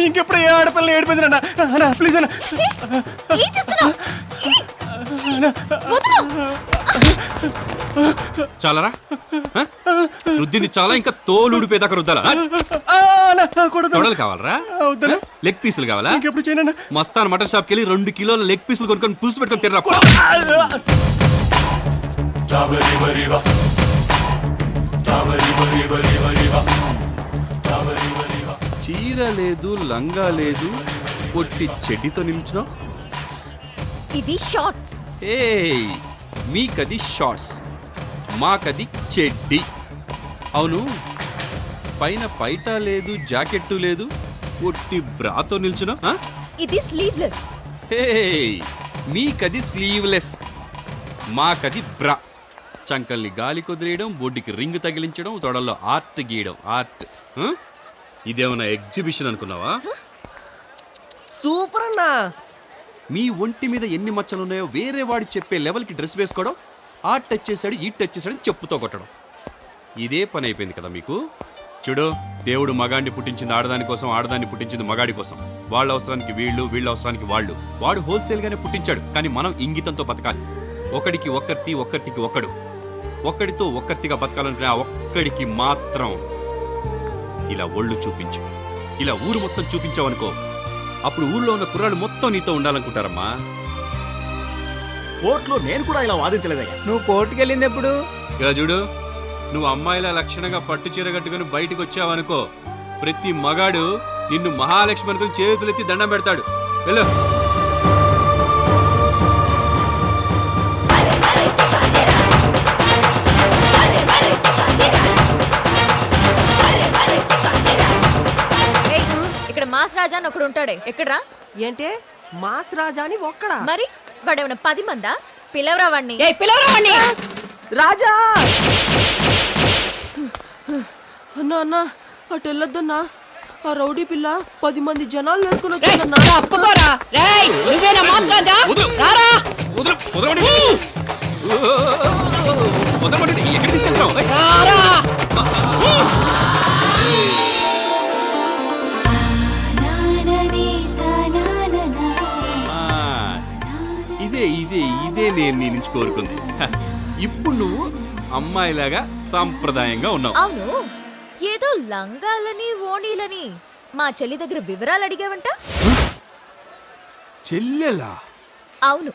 ఇంకెప్పుడు ఏ ఆడపిల్లని ఏడిపించనా అన్నా ప్లీజ్ అన్నా. ఏం చేస్తున్నావ్? వదలు. చాలరా రుద్దింది చాలా, ఇంకా తోలు ఊడిపోయేదాకా రుద్దాలా? తొడలు కావాలరా? లెగ్ పీసులు కావాలా? ఇంకెప్పుడు చేయనా? మస్తాన్ మటన్ షాప్కి వెళ్ళి 2 కిలోల లెగ్ పీసులు కొనుక్కొని పులుసు పెట్టుకొని తిర్రా. చీర లేదు, లంగా లేదు, పొట్టి చెడ్డితో నిల్చున్నావు. ఇది షార్ట్స్. ఏయ్, మీకది షార్ట్స్, మాకది చెడ్డి. అవును, పైన పైటా లేదు, జాకెట్టు లేదు, పొట్టి బ్రాతో నిల్చున్నావు. ఇది స్లీవ్లెస్. ఏయ్, మీకది స్లీవ్లెస్, మాకది బ్రా. చంకల్ని గాలి కుదిరేయడం, బొడ్డుకి రింగ్ తగిలించడం, తొడల్లో ఆర్ట్ గీయడం. ఆర్ట్ ఇదేమన్నా ఎగ్జిబిషన్ అనుకున్నావా? సూపర్ అన్నా. మీ ఒంటి మీద ఎన్ని మచ్చలున్నాయో వేరే వాడు చెప్పే లెవెల్కి డ్రెస్ వేసుకోవడం, ఆ టచ్ చేశాడు, ఈ టచ్ చేశాడు చెప్పుతో కొట్టడం, ఇదే పని అయిపోయింది కదా మీకు. చూడు, దేవుడు మగాడిని పుట్టించింది ఆడదాని కోసం, ఆడదాన్ని పుట్టించింది మగాడి కోసం. వాళ్ళ అవసరానికి వీళ్ళు, వీళ్ళ అవసరానికి వాళ్ళు. వాడు హోల్సేల్గానే పుట్టించాడు, కానీ మనం ఇంగితంతో బతకాలి. ఒకడికి ఒక్కరితి, ఒక్కరితికి ఒక్కడు. ఒక్కడితో ఒక్కరితిగా బతకాలంటే ఆ ఒక్కడికి మాత్రం ఇలా ఒళ్ళు చూపించు. ఇలా ఊరు మొత్తం చూపించావనుకో, అప్పుడు ఊర్లో ఉన్న కుర్రాళ్ళు మొత్తం నీతో ఉండాలనుకుంటారమ్మా. కోర్టులో నేను కూడా ఇలా వాదించలేదయ్యా. నువ్వు కోర్టుకి వెళ్ళినప్పుడు ఇలా చూడు, నువ్వు అమ్మాయిల లక్షణంగా పట్టు చీర కట్టుకుని బయటకు వచ్చావనుకో, ప్రతి మగాడు నిన్ను మహాలక్ష్మి అనుకుని చేతులెత్తి దండం పెడతాడు. వెళ్ళు. ఇక్కడ మాస్ రాజా అని ఒకడు ఉంటాడే, ఎక్కడ్రా? ఏంటే మాస్ రాజా అని ఒక్కడా? మరి వాడేమన్నా 10 మందా? పిలవరా వాణ్ణి. రాజా అన్నా అన్నా అటు వెళ్ళొద్దన్నా. ఆ రౌడీ పిల్ల 10 మంది జనాలు వేసుకుని వచ్చిందన్నా. ఎక్కడికి తీసుకెళ్తావు? ఇదే ఇదే ఇదే నేను నీ నుంచి కోరుకుంది. ఇప్పుడు నువ్వు అమ్మాయిలాగా సాంప్రదాయంగా ఉన్నావు. అవును, ఏదో లంగాలని ఓణీలని మా చెల్లి దగ్గర వివరాలు అడిగావంట. చెల్లెలా? అవును,